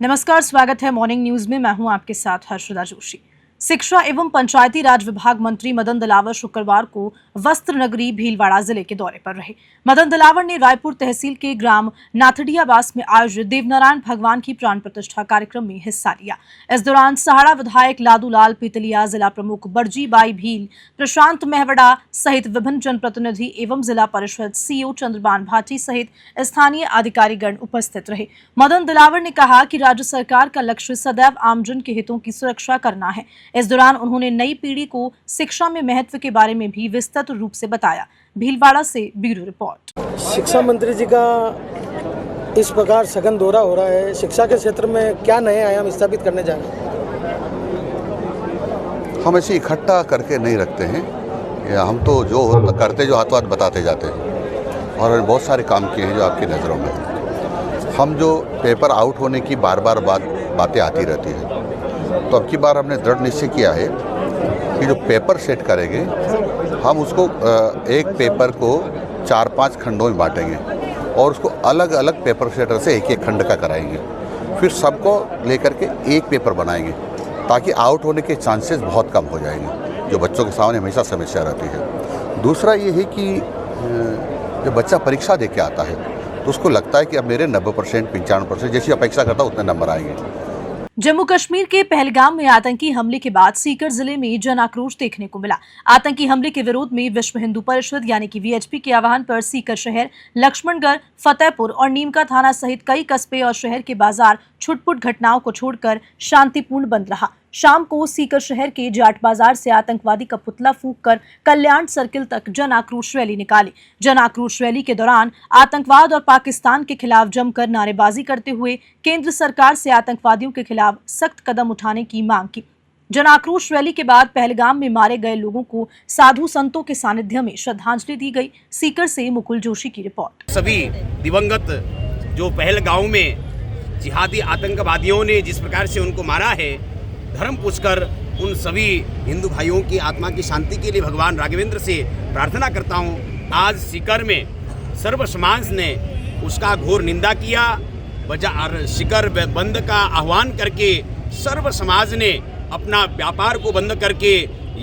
नमस्कार, स्वागत है मॉर्निंग न्यूज में। मैं हूं आपके साथ हर्षदा जोशी। शिक्षा एवं पंचायती राज विभाग मंत्री मदन दिलावर शुक्रवार को वस्त्र नगरी भीलवाड़ा जिले के दौरे पर रहे। मदन दिलावर ने रायपुर तहसील के ग्राम नाथडियाबास में आयोजित देवनारायण भगवान की प्राण प्रतिष्ठा कार्यक्रम में हिस्सा लिया। इस दौरान सहाड़ा विधायक लादूलाल पीतलिया, जिला प्रमुख बरजी बाई भील, प्रशांत मेहवड़ा सहित विभिन्न जनप्रतिनिधि एवं जिला परिषद सीईओ चंद्रबान भाटी सहित स्थानीय अधिकारीगण उपस्थित रहे। मदन दिलावर ने कहा कि राज्य सरकार का लक्ष्य सदैव आमजन के हितों की सुरक्षा करना है। इस दौरान उन्होंने नई पीढ़ी को शिक्षा में महत्व के बारे में भी विस्तृत रूप से बताया। भीलवाड़ा से ब्यूरो रिपोर्ट। शिक्षा मंत्री जी का इस प्रकार सघन दौरा हो रहा है, शिक्षा के क्षेत्र में क्या नए आयाम स्थापित करने जा रहे हैं? हम ऐसे इकट्ठा करके नहीं रखते हैं, हम तो जो करते जो हाथों हाथ बताते जाते हैं और बहुत सारे काम किए हैं जो आपकी नज़रों में। हम जो पेपर आउट होने की बार बार बातें आती रहती है, तो अब की बार हमने दृढ़ निश्चय किया है कि जो पेपर सेट करेंगे हम उसको एक पेपर को 4-5 खंडों में बांटेंगे और उसको अलग अलग पेपर सेटर से एक एक खंड का कराएंगे। फिर सबको लेकर के एक पेपर बनाएंगे ताकि आउट होने के चांसेस बहुत कम हो जाएंगे, जो बच्चों के सामने हमेशा समस्या रहती है। दूसरा ये है कि जब बच्चा परीक्षा दे के आता है तो उसको लगता है कि अब मेरे 90%, 95% जैसी अपेक्षा करता उतने नंबर आएंगे। जम्मू कश्मीर के पहलगाम में आतंकी हमले के बाद सीकर जिले में जन आक्रोश देखने को मिला। आतंकी हमले के विरोध में विश्व हिंदू परिषद यानी कि वीएचपी के आह्वान पर सीकर शहर, लक्ष्मणगढ़, फतेहपुर और नीमका थाना सहित कई कस्बे और शहर के बाजार छुटपुट घटनाओं को छोड़कर शांतिपूर्ण बंद रहा। शाम को सीकर शहर के जाट बाजार से आतंकवादी का पुतला फूंक कर कल्याण सर्किल तक जन आक्रोश रैली निकाली। जन आक्रोश रैली के दौरान आतंकवाद और पाकिस्तान के खिलाफ जमकर नारेबाजी करते हुए केंद्र सरकार से आतंकवादियों के खिलाफ सख्त कदम उठाने की मांग की। जन आक्रोश रैली के बाद पहलगाम में मारे गए लोगों को साधु संतों के सानिध्य में श्रद्धांजलि दी गई। सीकर से मुकुल जोशी की रिपोर्ट। सभी दिवंगत जो पहलगांव में जिहादी आतंकवादियों ने जिस प्रकार से उनको मारा है, धर्म पूछकर उन सभी हिंदू भाइयों की आत्मा की शांति के लिए भगवान राघवेंद्र से प्रार्थना करता हूँ। आज सीकर में सर्व समाज ने उसका घोर निंदा किया। बाजार शिकर बंद का आह्वान करके सर्व समाज ने अपना व्यापार को बंद करके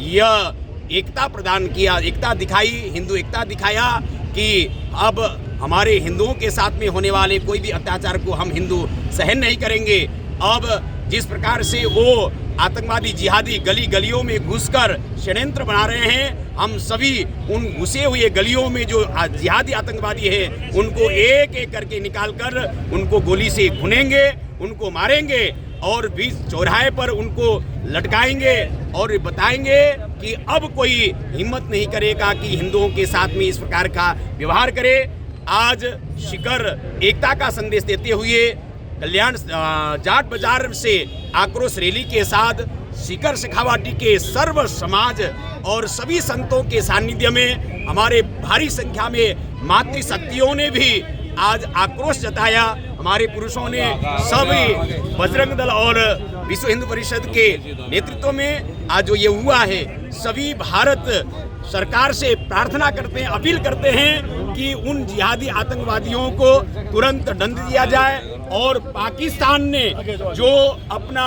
यह एकता प्रदान किया, एकता दिखाई, हिंदू एकता दिखाया कि अब हमारे हिंदुओं के साथ में होने वाले कोई भी अत्याचार को हम हिंदू सहन नहीं करेंगे। अब जिस प्रकार से वो आतंकवादी जिहादी गली गलियों में घुसकर षड्यंत्र बना रहे हैं, हम सभी उन घुसे हुए गलियों में जो जिहादी आतंकवादी है उनको एक एक करके निकालकर उनको गोली से भुनेंगे, उनको मारेंगे और बीच चौराहे पर उनको लटकाएंगे और बताएंगे कि अब कोई हिम्मत नहीं करेगा कि हिंदुओं के साथ में इस प्रकार का व्यवहार करे। आज शिखर एकता का संदेश देते हुए कल्याण जाट बाजार से आक्रोश रैली के साथ शिखर शेखावाटी के सर्व समाज और सभी संतों के सानिध्य में हमारे भारी संख्या में मातृशक्तियों ने भी आज आक्रोश जताया। हमारे पुरुषों ने सभी बजरंग दल और विश्व हिंदू परिषद के नेतृत्व में आज जो ये हुआ है, सभी भारत सरकार से प्रार्थना करते हैं, अपील करते हैं कि उन जिहादी आतंकवादियों को तुरंत दंड दिया जाए और पाकिस्तान ने जो अपना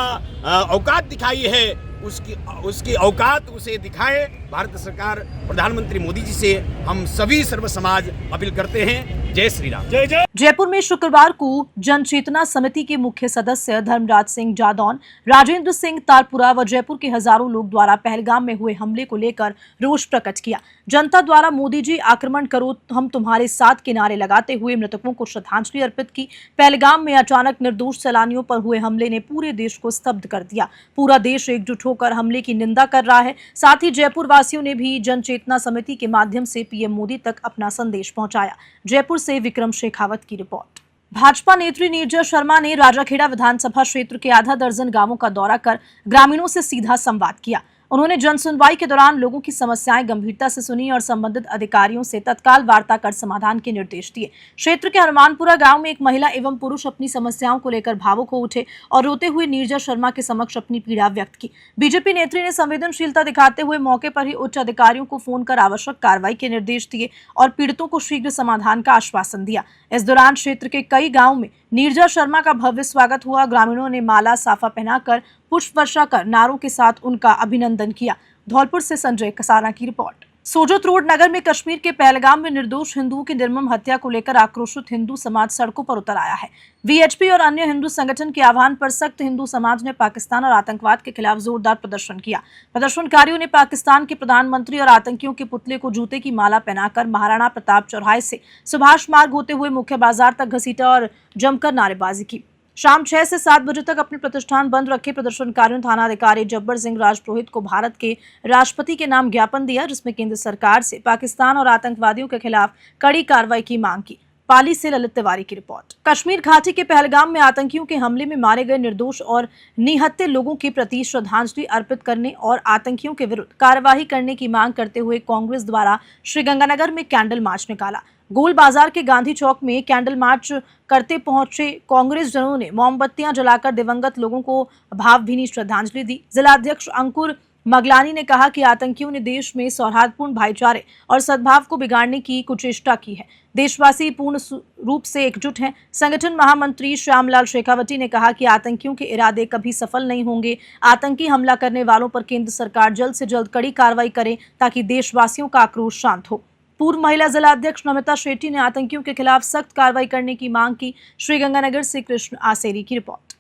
औकात दिखाई है उसकी औकात उसे दिखाए। भारत सरकार प्रधानमंत्री मोदी जी से हम सभी सर्व समाज अपील करते हैं। जय श्री राम। जय जय। जयपुर में शुक्रवार को जन चेतना समिति के मुख्य सदस्य धर्मराज सिंह जादौन, राजेंद्र सिंह तारपुरा व जयपुर के हजारों लोग द्वारा पहलगाम में हुए हमले को लेकर रोष प्रकट किया। जनता द्वारा मोदी जी आक्रमण करो हम तुम्हारे साथ के नारे लगाते हुए मृतकों को श्रद्धांजलि अर्पित की। पहलगाम में अचानक निर्दोष सैलानियों पर हुए हमले ने पूरे देश को स्तब्ध कर दिया। पूरा देश एकजुट होकर हमले की निंदा कर रहा है। साथ ही जयपुर वासियों ने भी जन चेतना समिति के माध्यम से पीएम मोदी तक अपना संदेश पहुंचाया। जयपुर से विक्रम शेखावत की रिपोर्ट। भाजपा नेत्री नीरजा शर्मा ने राजाखेड़ा विधानसभा क्षेत्र के आधा दर्जन गांवों का दौरा कर ग्रामीणों से सीधा संवाद किया। उन्होंने जन सुनवाई के दौरान लोगों की समस्याएं गंभीरता से सुनी और संबंधित अधिकारियों से तत्काल वार्ता कर समाधान के निर्देश दिए। क्षेत्र के हनुमानपुरा गांव में एक महिला एवं पुरुष अपनी समस्याओं को लेकर भावुक हो उठे और रोते हुए नीरजा शर्मा के समक्ष अपनी पीड़ा व्यक्त की। बीजेपी नेत्री ने संवेदनशीलता दिखाते हुए मौके पर ही उच्च अधिकारियों को फोन कर आवश्यक कार्रवाई के निर्देश दिए और पीड़ितों को शीघ्र समाधान का आश्वासन दिया। इस दौरान क्षेत्र के कई गाँव में नीरजा शर्मा का भव्य स्वागत हुआ। ग्रामीणों ने माला साफा पहनाकर पुष्प वर्षा कर नारों के साथ उनका अभिनंदन किया। धौलपुर से संजय कसारा की रिपोर्ट। सोजत रोड नगर में कश्मीर के पहलगाम में निर्दोष हिंदुओं की निर्मम हत्या को लेकर आक्रोशित हिंदू समाज सड़कों पर उतर आया है। वीएचपी और अन्य हिंदू संगठन के आह्वान पर सख्त हिंदू समाज ने पाकिस्तान और आतंकवाद के खिलाफ जोरदार प्रदर्शन किया। प्रदर्शनकारियों ने पाकिस्तान के प्रधानमंत्री और आतंकियों के पुतले को जूते की माला पहनाकर महाराणा प्रताप चौराहे से सुभाष मार्ग होते हुए मुख्य बाजार तक घसीटा और जमकर नारेबाजी की। शाम 6 से 7 बजे तक अपने प्रतिष्ठान बंद रखे प्रदर्शनकारियों थाना अधिकारी जब्बर सिंह राजपुरोहित को भारत के राष्ट्रपति के नाम ज्ञापन दिया, जिसमें केंद्र सरकार से पाकिस्तान और आतंकवादियों के खिलाफ कड़ी कार्रवाई की मांग की। पाली से ललित तिवारी की रिपोर्ट। कश्मीर घाटी के पहलगाम में आतंकियों के हमले में मारे गए निर्दोष और निहत्थे लोगों के प्रति श्रद्धांजलि अर्पित करने और आतंकियों के विरुद्ध कार्यवाही करने की मांग करते हुए कांग्रेस द्वारा श्रीगंगानगर में कैंडल मार्च निकाला। गोल बाजार के गांधी चौक में कैंडल मार्च करते पहुंचे कांग्रेस जनों ने मोमबत्तियां जलाकर दिवंगत लोगों को भावभीनी श्रद्धांजलि दी। जिलाध्यक्ष अंकुर मगलानी ने कहा कि आतंकियों ने देश में सौहार्दपूर्ण भाईचारे और सद्भाव को बिगाड़ने की कुचेष्टा की है। देशवासी पूर्ण रूप से एकजुट हैं। संगठन महामंत्री श्यामलाल शेखावटी ने कहा कि आतंकियों के इरादे कभी सफल नहीं होंगे। आतंकी हमला करने वालों पर केंद्र सरकार जल्द से जल्द कड़ी कार्रवाई करे ताकि देशवासियों का आक्रोश शांत हो। पूर्व महिला जिला अध्यक्ष नमिता शेट्टी ने आतंकियों के खिलाफ सख्त कार्रवाई करने की मांग की। श्रीगंगानगर से कृष्ण आसेरी की रिपोर्ट।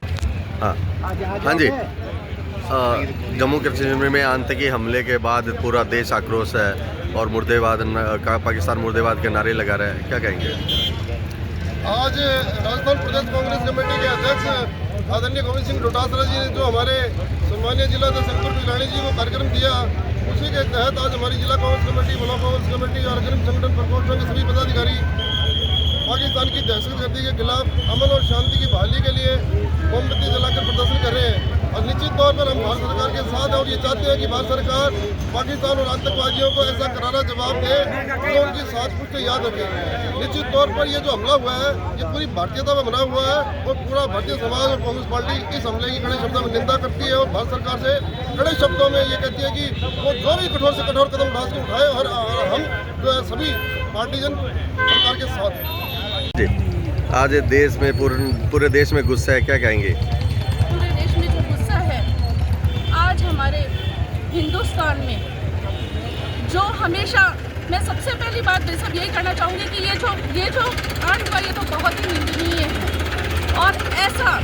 हाँ जी, जम्मू कश्मीर में आतंकी हमले के बाद पूरा देश आक्रोश है और मुर्देबाद पाकिस्तान मुर्देबाद के नारे लगा रहा है, क्या कहेंगे? आज राजस्थान प्रदेश कांग्रेस कमेटी के अध्यक्ष आदरणीय गोविंद सिंह डोटासरा जी ने जो हमारे सम्मानीय जिला अध्यक्ष अंकुर बिलानी जी को कार्यक्रम दिया, उसी के तहत आज हमारी जिला Congress committee, block Congress committee और अग्रिम संगठन प्रकोष्ठों के सभी पदाधिकारी पाकिस्तान की दहशतगर्दी के खिलाफ अमन और शांति की बहाली के लिए मोमबत्ती जलाकर प्रदर्शन कर रहे हैं। और निश्चित तौर पर हम भारत सरकार के साथ हैं और ये चाहते हैं कि भारत सरकार पाकिस्तान और आतंकवादियों को ऐसा करारा जवाब दे जो उनकी साजिश को याद रखे। निश्चित तौर पर ये जो हमला हुआ है ये पूरी भारतीयता में बना हुआ है और पूरा भारतीय समाज और कांग्रेस पार्टी इस हमले की कड़े शब्दों में निंदा करती है और भारत सरकार से कड़े शब्दों में ये कहती है कि वो जो भी कठोर से कठोर कदम उठाए और हम जो है सभी पार्टीजन सरकार के साथ हैं। आज देश में पूरे देश में गुस्सा है, क्या कहेंगे? पूरे देश में जो गुस्सा है आज हमारे हिंदुस्तान में, जो हमेशा, मैं सबसे पहली बात बेशक यही करना चाहूँगी कि ये जो कांड हुआ ये तो बहुत ही निंदनीय है। और ऐसा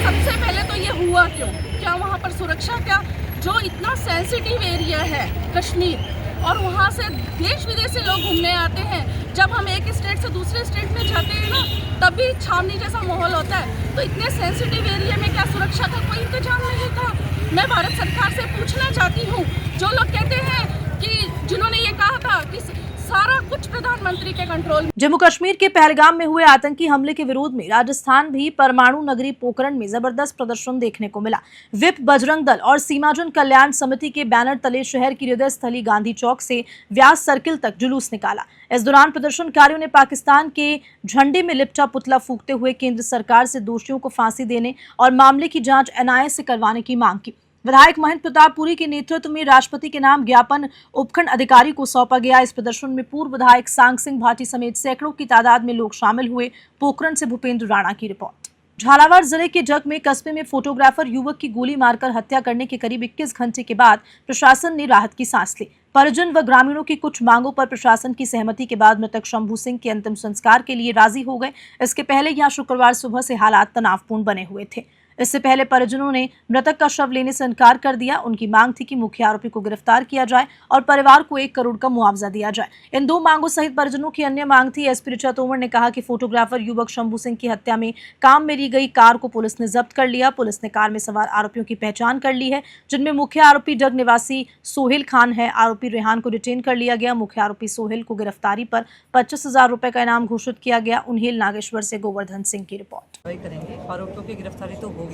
सबसे पहले तो ये हुआ क्यों? क्या वहाँ पर सुरक्षा, क्या जो इतना सेंसिटिव एरिया है कश्मीर और वहाँ से देश विदेश से लोग घूमने आते हैं, जब हम एक स्टेट से दूसरे स्टेट में जाते हैं ना तब भी छावनी जैसा माहौल होता है। तो इतने सेंसिटिव एरिया में क्या सुरक्षा का कोई इंतजाम नहीं था? मैं भारत सरकार से पूछना चाहती हूँ, जो लोग कहते हैं कि जिन्होंने ये कहा था कि सारा कुछ प्रधानमंत्री के कंट्रोल। जम्मू कश्मीर के पहलगाम में हुए आतंकी हमले के विरोध में राजस्थान भी परमाणु नगरी पोखरण में जबरदस्त प्रदर्शन देखने को मिला। विप बजरंग दल और सीमाजन कल्याण समिति के बैनर तले शहर की हृदय स्थली गांधी चौक से व्यास सर्किल तक जुलूस निकाला। इस दौरान प्रदर्शनकारियों ने पाकिस्तान के झंडे में लिपटा पुतला फूंकते हुए केंद्र सरकार से दोषियों को फांसी देने और मामले की जांच एनआईए से करवाने की मांग की। विधायक महेंद्र प्रताप पुरी के नेतृत्व में राष्ट्रपति के नाम ज्ञापन उपखंड अधिकारी को सौंपा गया। इस प्रदर्शन में पूर्व विधायक सांग सिंह भाटी समेत सैकड़ों की तादाद में लोग शामिल हुए। पोखरण से भूपेंद्र राणा की रिपोर्ट। झालावाड़ जिले के जग में कस्बे में फोटोग्राफर युवक की गोली मारकर हत्या करने के करीब 21 घंटे के बाद प्रशासन ने राहत की सांस ली। परिजन व ग्रामीणों की कुछ मांगों पर प्रशासन की सहमति के बाद मृतक शंभू सिंह के अंतिम संस्कार के लिए राजी हो गए। इसके पहले यहां शुक्रवार सुबह से हालात तनावपूर्ण बने हुए थे। इससे पहले परिजनों ने मृतक का शव लेने से इनकार कर दिया। उनकी मांग थी कि मुख्य आरोपी को गिरफ्तार किया जाए और परिवार को 1 करोड़ का मुआवजा दिया जाए। इन 2 मांगों सहित परिजनों की अन्य मांग थी। एसपी ऋचा तोमर ने कहा कि फोटोग्राफर युवक शंभू सिंह की हत्या में काम में ली गई कार को पुलिस ने जब्त कर लिया। पुलिस ने कार में सवार आरोपियों की पहचान कर ली है, जिनमें मुख्य आरोपी डग निवासी सोहेल खान है। आरोपी रेहान को डिटेन कर लिया गया। मुख्य आरोपी सोहेल को गिरफ्तारी पर 25,000 रुपए का इनाम घोषित किया गया। उन्हेल नागेश्वर से गोवर्धन सिंह की रिपोर्ट। करेंगे, आरोपियों की गिरफ्तारी तो होगी,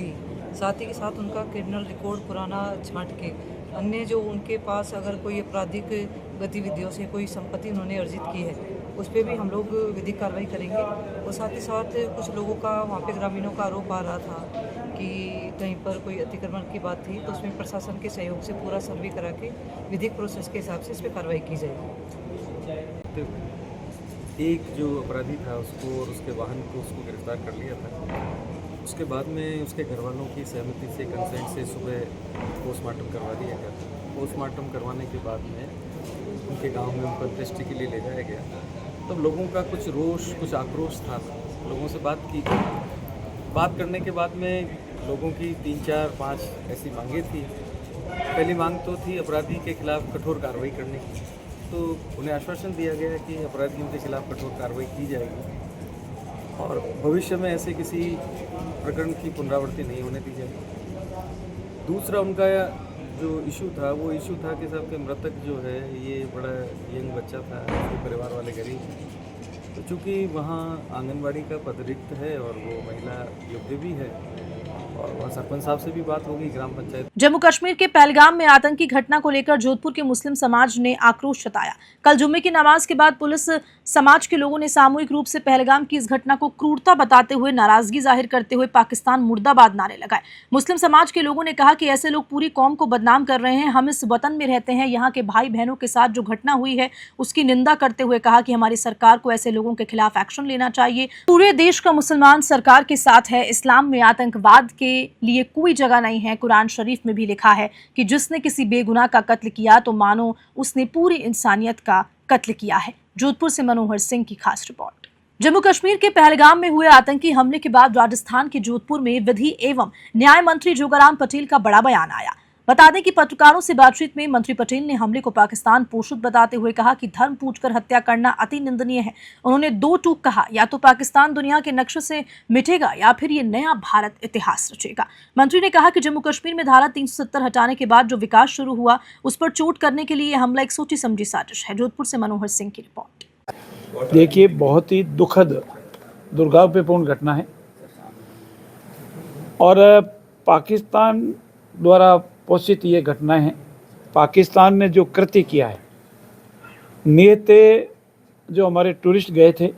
साथ ही के साथ उनका क्रिमिनल रिकॉर्ड पुराना छांट के अन्य जो उनके पास अगर कोई आपराधिक गतिविधियों से कोई संपत्ति उन्होंने अर्जित की है उस पर भी हम लोग विधिक कार्रवाई करेंगे। और साथ ही साथ कुछ लोगों का वहाँ पे ग्रामीणों का आरोप आ रहा था कि कहीं पर कोई अतिक्रमण की बात थी, तो उसमें प्रशासन के सहयोग से पूरा सर्वे करा के विधिक प्रोसेस के हिसाब से इस पर कार्रवाई की जाएगी। एक जो अपराधी था उसको और उसके वाहन को उसको गिरफ्तार कर लिया था। उसके बाद में उसके घर वालों की सहमति से, कंसेंट से सुबह पोस्टमार्टम करवा दिया गया। पोस्टमार्टम करवाने के बाद में उनके गांव में उनको अंत्येष्टि के लिए ले जाया गया। तब लोगों का कुछ रोष, कुछ आक्रोश था। लोगों से बात की, बात करने के बाद में लोगों की 3, 4, 5 ऐसी मांगें थी। पहली मांग तो थी अपराधी के खिलाफ कठोर कार्रवाई करने की, तो उन्हें आश्वासन दिया गया कि अपराधियों के खिलाफ कठोर कार्रवाई की जाएगी और भविष्य में ऐसे किसी प्रकरण की पुनरावृत्ति नहीं होने दी जाएगी। दूसरा उनका जो इशू था वो इशू था कि साहब के मृतक जो है ये बड़ा यंग बच्चा था, उसके परिवार वाले गरीब हैं। तो चूँकि वहाँ आंगनबाड़ी का पद रिक्त है और वो महिला योग्य भी है और वहाँ सरपंच साहब से भी बात होगी, ग्राम पंचायत। जम्मू कश्मीर के पहलगाम में आतंकी घटना को लेकर जोधपुर के मुस्लिम समाज ने आक्रोश जताया। कल जुम्मे की नमाज के बाद पुलिस समाज के लोगों ने सामूहिक रूप से पहलगाम की इस घटना को क्रूरता बताते हुए नाराजगी जाहिर करते हुए पाकिस्तान मुर्दाबाद नारे लगाए। मुस्लिम समाज के लोगों ने कहा कि ऐसे लोग पूरी कौम को बदनाम कर रहे हैं। हम इस वतन में रहते हैं, यहाँ के भाई बहनों के साथ जो घटना हुई है उसकी निंदा करते हुए कहा कि हमारी सरकार को ऐसे लोगों के खिलाफ एक्शन लेना चाहिए। पूरे देश का मुसलमान सरकार के साथ है। इस्लाम में आतंकवाद के लिए कोई जगह नहीं है। कुरान शरीफ में भी लिखा है कि जिसने किसी बेगुनाह का कत्ल किया तो मानो उसने पूरी इंसानियत का कत्ल किया है। जोधपुर से मनोहर सिंह की खास रिपोर्ट। जम्मू कश्मीर के पहलगाम में हुए आतंकी हमले के बाद राजस्थान के जोधपुर में विधि एवं न्याय मंत्री जोगाराम पटेल का बड़ा बयान आया। बता दें कि पत्रकारों से बातचीत में मंत्री पटेल ने हमले को पाकिस्तान पोषित बताते हुए कहा कि धर्म पूछकर हत्या करना अति निंदनीय है। उन्होंने 2 टूक कहा, या तो पाकिस्तान दुनिया के नक्शे से मिटेगा या फिर ये नया भारत इतिहास रचेगा। मंत्री ने कहा कि जम्मू कश्मीर में धारा 370 हटाने के बाद जो विकास शुरू हुआ उस पर चोट करने के लिए हमला एक सोची समझी साजिश है। जोधपुर से मनोहर सिंह की रिपोर्ट। देखिए, बहुत ही दुखद, दुर्भाग्यपूर्ण घटना है और पाकिस्तान द्वारा पोषित ये घटनाएं हैं। पाकिस्तान ने जो कृत्य किया है, नेते जो हमारे टूरिस्ट गए थे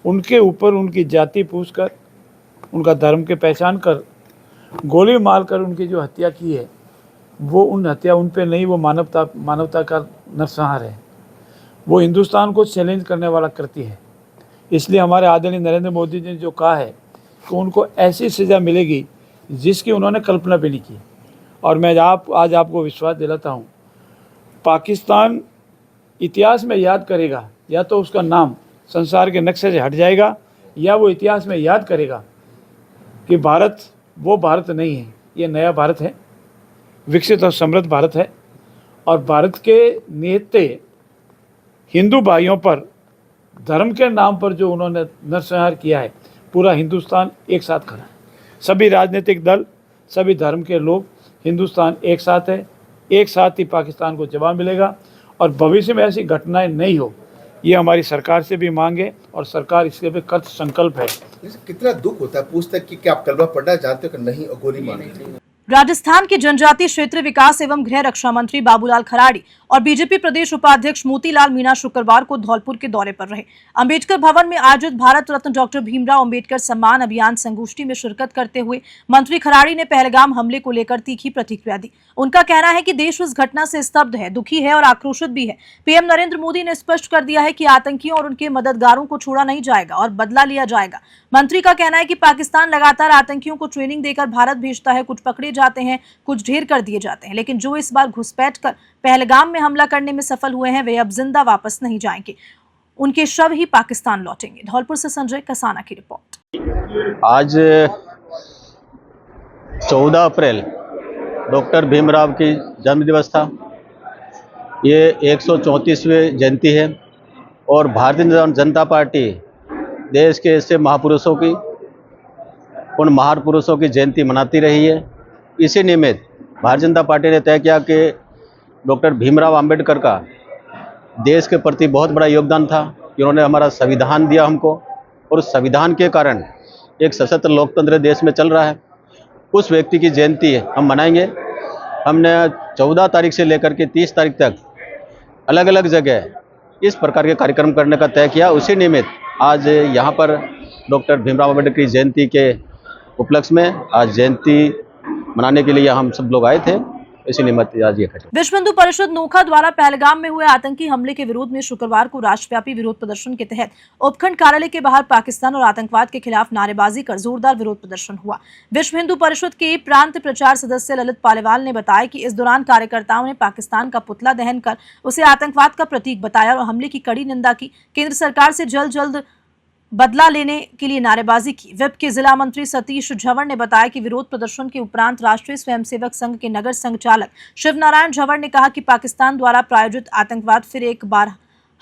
उनके ऊपर उनकी जाति पूछकर, उनका धर्म के पहचान कर गोली मारकर उनकी जो हत्या की है वो उन हत्या उन पे नहीं, वो मानवता का नरसंहार है। वो हिंदुस्तान को चैलेंज करने वाला कृत्य है। इसलिए हमारे आदरणीय नरेंद्र मोदी जी ने जो कहा है कि उनको ऐसी सज़ा मिलेगी जिसकी उन्होंने कल्पना भी नहीं की। और मैं आज आपको विश्वास दिलाता हूँ, पाकिस्तान इतिहास में याद करेगा, या तो उसका नाम संसार के नक्शे से हट जाएगा या वो इतिहास में याद करेगा कि भारत वो भारत नहीं है, ये नया भारत है, विकसित और समृद्ध भारत है। और भारत के नेता हिंदू भाइयों पर धर्म के नाम पर जो उन्होंने नरसंहार किया है, पूरा हिंदुस्तान एक साथ खड़ा है। सभी राजनीतिक दल, सभी धर्म के लोग, हिंदुस्तान एक साथ है। एक साथ ही पाकिस्तान को जवाब मिलेगा और भविष्य में ऐसी घटनाएं नहीं हो, ये हमारी सरकार से भी मांग है और सरकार इसके भी कृत संकल्प है। कितना दुख होता है पूछते कि क्या आप कलमा पढ़ना जानते हो कि नहीं, और गोली मारी। राजस्थान के जनजातीय क्षेत्र विकास एवं गृह रक्षा मंत्री बाबूलाल खराड़ी और बीजेपी प्रदेश उपाध्यक्ष मोतीलाल मीणा शुक्रवार को धौलपुर के दौरे पर रहे। अंबेडकर भवन में आयोजित भारत रत्न डॉक्टर भीमराव अंबेडकर सम्मान अभियान संगोष्ठी में शिरकत करते हुए मंत्री खराड़ी ने पहलगाम हमले को लेकर तीखी प्रतिक्रिया दी। उनका कहना है कि देश उस घटना से स्तब्ध है, दुखी है और आक्रोशित भी है। पीएम नरेंद्र मोदी ने स्पष्ट कर दिया है कि आतंकियों और उनके मददगारों को छोड़ा नहीं जाएगा और बदला लिया जाएगा। मंत्री का कहना है कि पाकिस्तान लगातार आतंकियों को ट्रेनिंग देकर भारत भेजता है, कुछ पकड़े जाते हैं, कुछ ढेर कर दिए जाते हैं, लेकिन जो इस बार घुसपैठ कर पहलगाम में हमला करने में सफल हुए हैं वे अब जिंदा वापस नहीं जाएंगे, उनके शव ही पाकिस्तान लौटेंगे। धौलपुर से संजय कसाना की रिपोर्ट। आज 14 अप्रैल डॉक्टर भीमराव की जन्मदिवस था। ये 134वीं जयंती है और भारतीय जनता पार्टी देश के ऐसे महापुरुषों की, उन महापुरुषों की जयंती मनाती रही है। इसी निमित्त भारतीय जनता पार्टी ने तय किया कि डॉक्टर भीमराव अंबेडकर का देश के प्रति बहुत बड़ा योगदान था। इन्होंने हमारा संविधान दिया हमको और उस संविधान के कारण एक सशक्त लोकतंत्र देश में चल रहा है। उस व्यक्ति की जयंती हम मनाएंगे हमने 14 तारीख से लेकर के 30 तारीख तक अलग अलग जगह इस प्रकार के कार्यक्रम करने का तय किया। उसी निमित्त आज यहाँ पर डॉक्टर भीमराव अम्बेडकर की जयंती के उपलक्ष्य में आज जयंती मनाने के लिए हम सब लोग आए थे। इसी निमित्त आज ये घटना। विश्व हिंदू परिषद नोखा द्वारा पहलगाम में हुए आतंकी हमले के विरोध में शुक्रवार को राष्ट्रव्यापी विरोध प्रदर्शन के तहत उपखंड कार्यालय के बाहर पाकिस्तान और आतंकवाद के खिलाफ नारेबाजी कर जोरदार विरोध प्रदर्शन हुआ। विश्व हिंदू परिषद के प्रांत प्रचार सदस्य ललित पालीवाल ने बताया कि इस दौरान कार्यकर्ताओं ने पाकिस्तान का पुतला दहन कर उसे आतंकवाद का प्रतीक बताया और हमले की कड़ी निंदा की। केंद्र सरकार से जल्द बदला लेने के लिए नारेबाजी की। विप के जिला मंत्री सतीश झंवर ने बताया कि विरोध प्रदर्शन के उपरांत राष्ट्रीय स्वयंसेवक संघ के नगर संचालक शिव नारायण झंवर ने कहा कि पाकिस्तान द्वारा प्रायोजित आतंकवाद फिर एक बार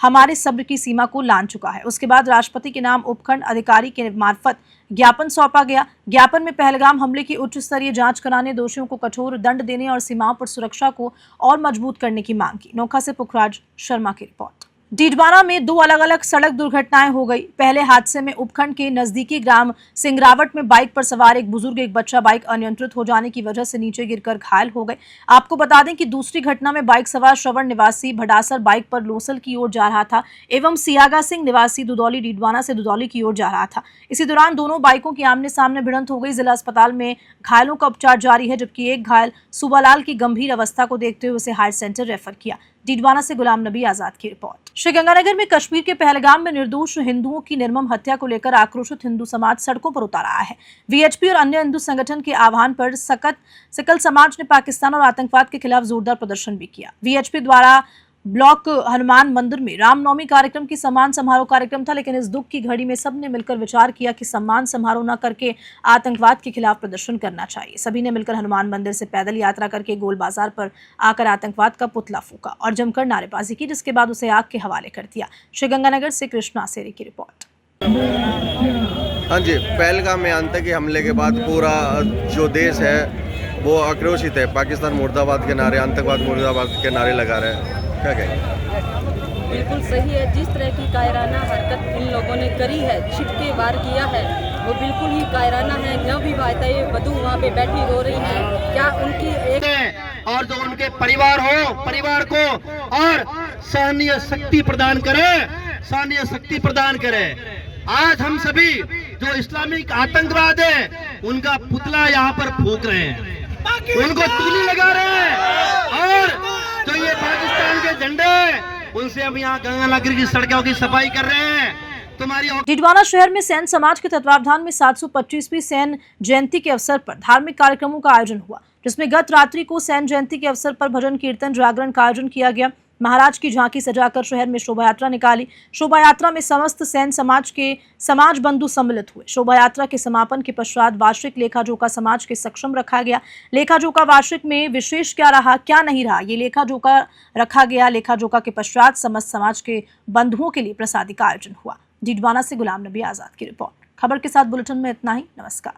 हमारे सब्र की सीमा को लांघ चुका है। उसके बाद राष्ट्रपति के नाम उपखंड अधिकारी के मार्फत ज्ञापन सौंपा गया। ज्ञापन में पहलगाम हमले की उच्च स्तरीय जांच कराने, दोषियों को कठोर दंड देने और सीमाओं पर सुरक्षा को और मजबूत करने की मांग की। नोखा से पुखराज शर्मा की रिपोर्ट। डीडवाना में 2 अलग अलग सड़क दुर्घटनाएं हो गई। पहले हादसे में उपखंड के नजदीकी ग्राम सिंगरावट में बाइक पर सवार एक बुजुर्ग एक बच्चा बाइक अनियंत्रित हो जाने की वजह से नीचे गिरकर घायल हो गए। आपको बता दें कि दूसरी घटना में बाइक सवार श्रवण निवासी भडासर बाइक पर लोसल की ओर जा रहा था एवं सियागा सिंह निवासी दुदौली डीडवाना से दुदौली की ओर जा रहा था। इसी दौरान दोनों बाइकों की आमने सामने भिड़ंत हो गई। जिला अस्पताल में घायलों का उपचार जारी है, जबकि एक घायल सुबालाल की गंभीर अवस्था को देखते हुए उसे हायर सेंटर रेफर किया। डीडवाना से गुलाम नबी आजाद की रिपोर्ट। श्रीगंगानगर में कश्मीर के पहलगाम में निर्दोष हिंदुओं की निर्मम हत्या को लेकर आक्रोशित हिंदू समाज सड़कों पर उतर आया है। वीएचपी और अन्य हिंदू संगठन के आह्वान पर सकल समाज ने पाकिस्तान और आतंकवाद के खिलाफ जोरदार प्रदर्शन भी किया। वीएचपी द्वारा ब्लॉक हनुमान मंदिर में रामनवमी कार्यक्रम की सम्मान समारोह कार्यक्रम था, लेकिन इस दुख की घड़ी में सबने मिलकर विचार किया कि सम्मान समारोह न करके आतंकवाद के खिलाफ प्रदर्शन करना चाहिए। सभी ने मिलकर हनुमान मंदिर से पैदल यात्रा करके गोल बाजार पर आकर आतंकवाद का पुतला फूका और जमकर नारेबाजी की, जिसके बाद उसे आग के हवाले कर दिया। श्रीगंगानगर से कृष्णा सेरी की रिपोर्ट। हाँ जी, पहलगाम में आतंकी हमले के बाद पूरा जो देश है वो आक्रोशित है। पाकिस्तान मुर्दाबाद के नारे, आतंकवाद मुर्दाबाद के नारे लगा रहे हैं। क्या कहें? बिल्कुल सही है। जिस तरह की कायराना हरकत इन लोगों ने करी है, छिप के वार किया है, वो बिल्कुल ही कायराना है। न भी बात है, ये वधू वहाँ पे बैठी रो रही है। क्या उनकी एक और जो उनके परिवार को और सहनीय शक्ति प्रदान करे। आज हम सभी जो इस्लामिक आतंकवाद है उनका पुतला यहाँ पर फूंक रहे हैं, उनको तीली लगा रहे हैं और जो ये पाकिस्तान के झंडे उनसे अब यहाँ गंगानगर की सड़कों की सफाई कर रहे हैं। तुम्हारी डीडवाना शहर में सैन समाज के तत्वावधान में 725वीं सैन जयंती के अवसर पर धार्मिक कार्यक्रमों का आयोजन हुआ, जिसमें गत रात्रि को सैन जयंती के अवसर पर भजन कीर्तन जागरण का आयोजन किया गया। महाराज की झांकी सजाकर शहर में शोभा यात्रा निकाली। शोभा यात्रा में समस्त सैन समाज के समाज बंधु सम्मिलित हुए। शोभा यात्रा के समापन के पश्चात वार्षिक लेखा जोखा समाज के सक्षम रखा गया। लेखा जोखा वार्षिक में विशेष क्या रहा क्या नहीं रहा, ये लेखा जोखा रखा गया। लेखा जोखा के पश्चात समस्त समाज के बंधुओं के लिए प्रसादी का आयोजन हुआ। डीडवाना से गुलाम नबी आजाद की रिपोर्ट। खबर के साथ बुलेटिन में इतना ही। नमस्कार।